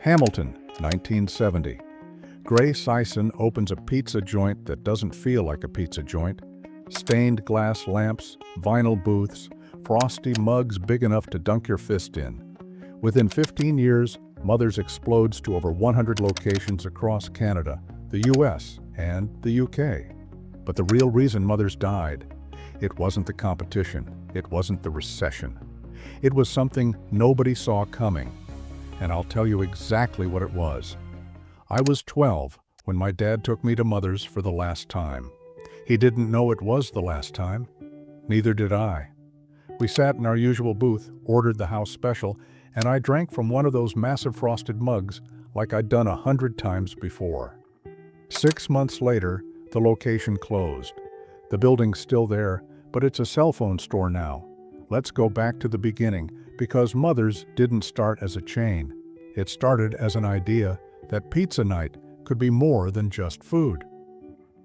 Hamilton, 1970. Gray Sison opens a pizza joint that doesn't feel like a pizza joint. Stained glass lamps, vinyl booths, frosty mugs big enough to dunk your fist in. Within 15 years, Mother's explodes to over 100 locations across Canada, the US, and the UK. But the real reason Mother's died, it wasn't the competition, it wasn't the recession. It was something nobody saw coming. And I'll tell you exactly what it was. I was 12 when my dad took me to Mother's for the last time. He didn't know it was the last time. Neither did I. We sat in our usual booth, ordered the house special, and I drank from one of those massive frosted mugs like I'd done 100 times before. 6 months later, the location closed. The building's still there, but it's a cell phone store now. Let's go back to the beginning, because Mother's didn't start as a chain. It started as an idea that pizza night could be more than just food.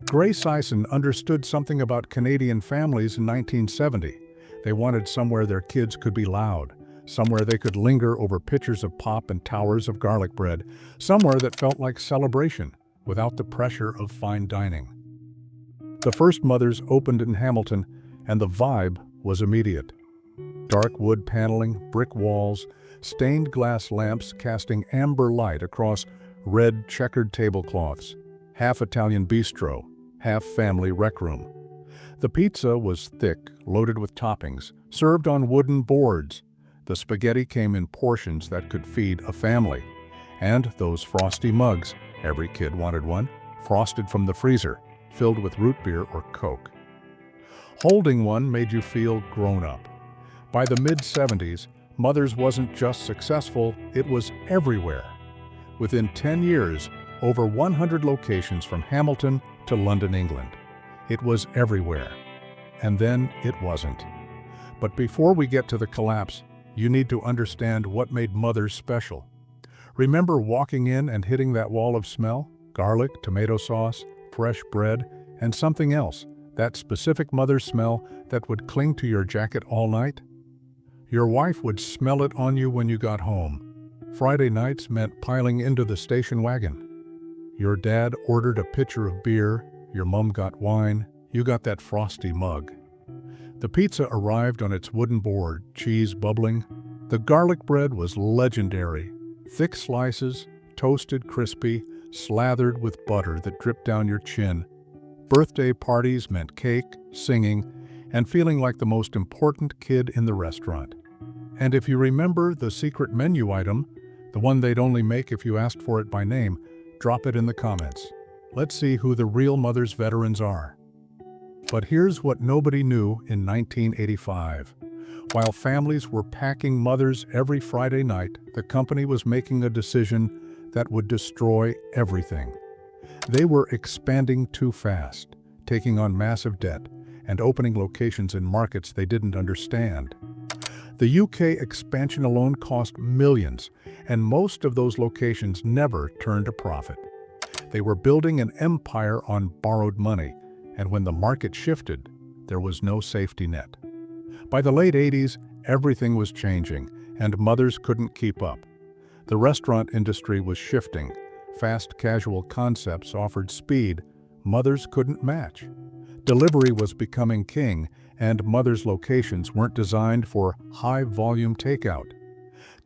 Gray Sison understood something about Canadian families in 1970. They wanted somewhere their kids could be loud, somewhere they could linger over pitchers of pop and towers of garlic bread, somewhere that felt like celebration without the pressure of fine dining. The first Mother's opened in Hamilton, and the vibe was immediate. Dark wood paneling, brick walls, stained glass lamps casting amber light across red checkered tablecloths, half Italian bistro, half family rec room. The pizza was thick, loaded with toppings, served on wooden boards. The spaghetti came in portions that could feed a family. And those frosty mugs, every kid wanted one, frosted from the freezer, filled with root beer or Coke. Holding one made you feel grown up. By the mid-70s, Mother's wasn't just successful, it was everywhere. Within 10 years, over 100 locations from Hamilton to London, England. It was everywhere. And then it wasn't. But before we get to the collapse, you need to understand what made Mother's special. Remember walking in and hitting that wall of smell? Garlic, tomato sauce, fresh bread, and something else, that specific Mother's smell that would cling to your jacket all night? Your wife would smell it on you when you got home. Friday nights meant piling into the station wagon. Your dad ordered a pitcher of beer, your mom got wine, you got that frosty mug. The pizza arrived on its wooden board, cheese bubbling. The garlic bread was legendary. Thick slices, toasted crispy, slathered with butter that dripped down your chin. Birthday parties meant cake, singing, and feeling like the most important kid in the restaurant. And if you remember the secret menu item, the one they'd only make if you asked for it by name, drop it in the comments. Let's see who the real Mother's veterans are. But here's what nobody knew in 1985. While families were packing Mother's every Friday night, the company was making a decision that would destroy everything. They were expanding too fast, taking on massive debt, and opening locations in markets they didn't understand. The UK expansion alone cost millions, and most of those locations never turned a profit. They were building an empire on borrowed money, and when the market shifted, there was no safety net. By the late 80s, everything was changing, and Mother's couldn't keep up. The restaurant industry was shifting. Fast casual concepts offered speed Mother's couldn't match. Delivery was becoming king, and Mother's locations weren't designed for high-volume takeout.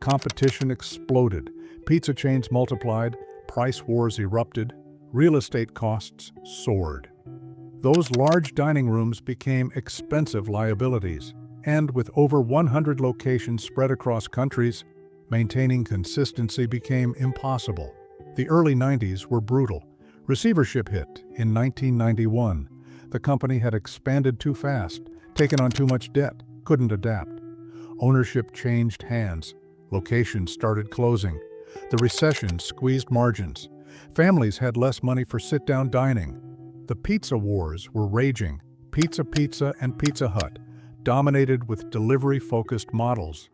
Competition exploded, pizza chains multiplied, price wars erupted, real estate costs soared. Those large dining rooms became expensive liabilities, and with over 100 locations spread across countries, maintaining consistency became impossible. The early 90s were brutal. Receivership hit in 1991. The company had expanded too fast, taken on too much debt, couldn't adapt. Ownership changed hands. Locations started closing. The recession squeezed margins. Families had less money for sit-down dining. The pizza wars were raging. Pizza, and Pizza Hut, dominated with delivery-focused models.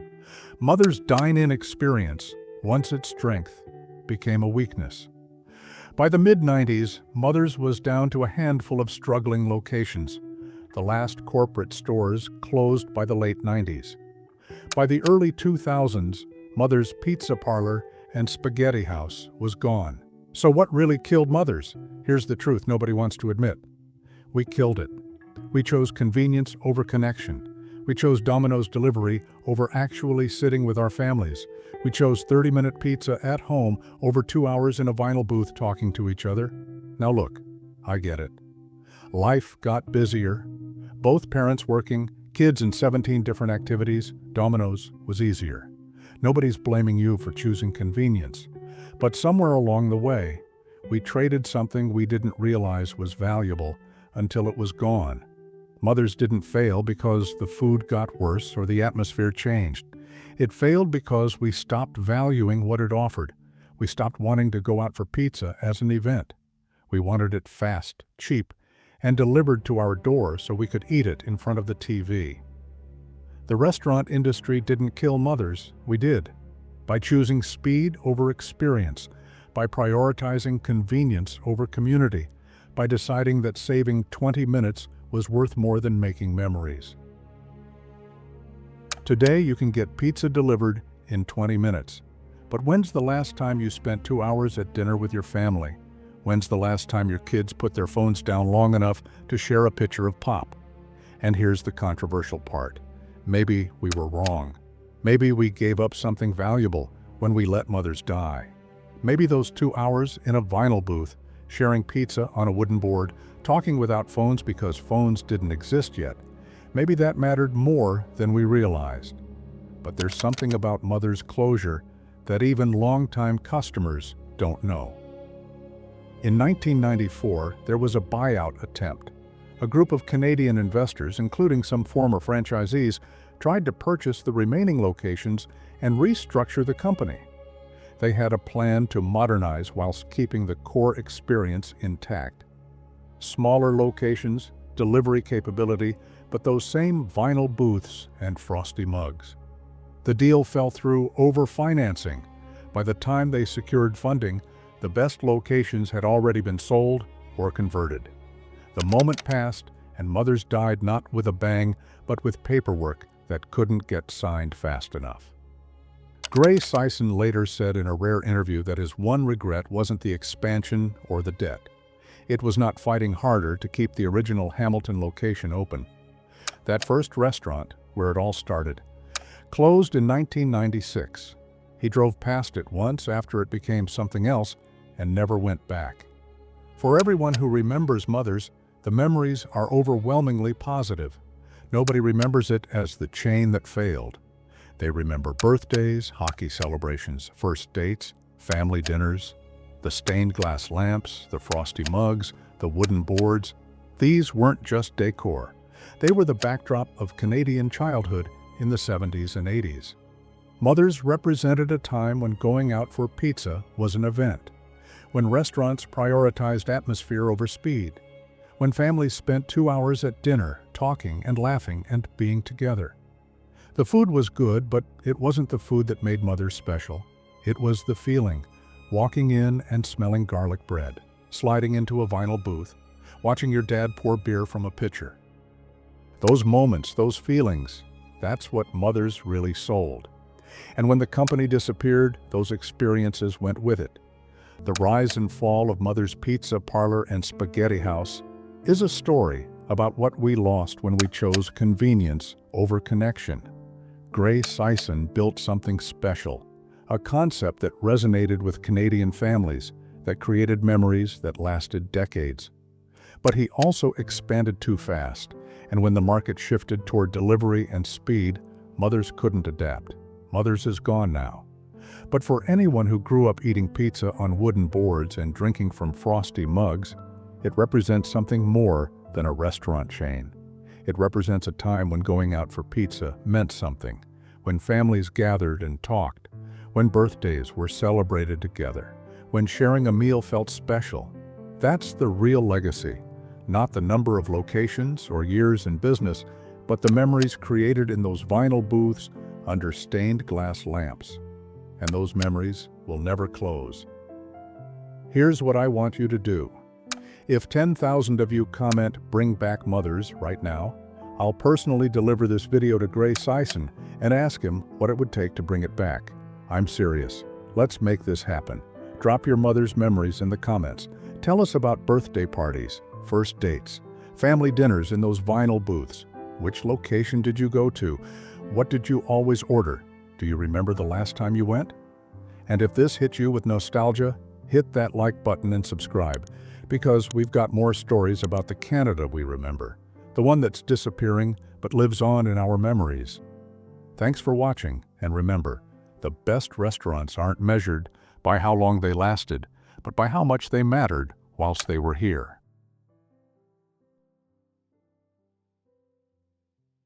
Mother's dine-in experience, once its strength, became a weakness. By the mid-90s, Mother's was down to a handful of struggling locations. The last corporate stores closed by the late 90s. By the early 2000s, Mother's Pizza Parlor and spaghetti house was gone. So what really killed mothers? Here's the truth nobody wants to admit. We killed it. We chose convenience over connection. We chose Domino's delivery over actually sitting with our families. We chose 30-minute pizza at home over 2 hours in a vinyl booth talking to each other. Now look, I get it. Life got busier. Both parents working, kids in 17 different activities. Domino's was easier. Nobody's blaming you for choosing convenience. But somewhere along the way, we traded something we didn't realize was valuable until it was gone. Mothers didn't fail because the food got worse or the atmosphere changed. It failed because we stopped valuing what it offered. We stopped wanting to go out for pizza as an event. We wanted it fast, cheap, and delivered to our door so we could eat it in front of the TV. The restaurant industry didn't kill mothers, we did. By choosing speed over experience, by prioritizing convenience over community, by deciding that saving 20 minutes was worth more than making memories. Today you can get pizza delivered in 20 minutes. But when's the last time you spent 2 hours at dinner with your family? When's the last time your kids put their phones down long enough to share a picture of Pop? And here's the controversial part. Maybe we were wrong. Maybe we gave up something valuable when we let mothers die. Maybe those 2 hours in a vinyl booth, sharing pizza on a wooden board, talking without phones because phones didn't exist yet. Maybe that mattered more than we realized. But there's something about mothers' closure that even longtime customers don't know. In 1994, there was a buyout attempt. A group of Canadian investors, including some former franchisees, tried to purchase the remaining locations and restructure the company. They had a plan to modernize whilst keeping the core experience intact. Smaller locations, delivery capability, but those same vinyl booths and Frosty mugs. The deal fell through over financing. By the time they secured funding, the best locations had already been sold or converted. The moment passed, and mothers died not with a bang, but with paperwork that couldn't get signed fast enough. Sison later said in a rare interview that his one regret wasn't the expansion or the debt. It was not fighting harder to keep the original Hamilton location open. That first restaurant, where it all started, closed in 1996. He drove past it once after it became something else and never went back. For everyone who remembers mothers, the memories are overwhelmingly positive. Nobody remembers it as the chain that failed. They remember birthdays, hockey celebrations, first dates, family dinners, the stained glass lamps, the frosty mugs, the wooden boards. These weren't just decor. They were the backdrop of Canadian childhood in the 70s and 80s. Mothers represented a time when going out for pizza was an event, when restaurants prioritized atmosphere over speed, when families spent 2 hours at dinner talking and laughing and being together. The food was good, but it wasn't the food that made mothers special. It was the feeling, walking in and smelling garlic bread, sliding into a vinyl booth, watching your dad pour beer from a pitcher. Those moments, those feelings, that's what mothers really sold. And when the company disappeared, those experiences went with it. The rise and fall of Mother's Pizza Parlor and Spaghetti House is a story about what we lost when we chose convenience over connection. Sison built something special, a concept that resonated with Canadian families, that created memories that lasted decades. But he also expanded too fast, and when the market shifted toward delivery and speed, mothers couldn't adapt. Mothers is gone now. But for anyone who grew up eating pizza on wooden boards and drinking from frosty mugs, it represents something more than a restaurant chain. It represents a time when going out for pizza meant something, when families gathered and talked, when birthdays were celebrated together, when sharing a meal felt special. That's the real legacy, not the number of locations or years in business, but the memories created in those vinyl booths under stained glass lamps. And those memories will never close. Here's what I want you to do. If 10,000 of you comment "Bring Back Mothers" right now, I'll personally deliver this video to Sison and ask him what it would take to bring it back. I'm serious. Let's make this happen. Drop your mother's memories in the comments. Tell us about birthday parties, first dates, family dinners in those vinyl booths. Which location did you go to? What did you always order? Do you remember the last time you went? And if this hit you with nostalgia, hit that like button and subscribe, because we've got more stories about the Canada we remember, the one that's disappearing but lives on in our memories. Thanks for watching, and remember, the best restaurants aren't measured by how long they lasted, but by how much they mattered whilst they were here.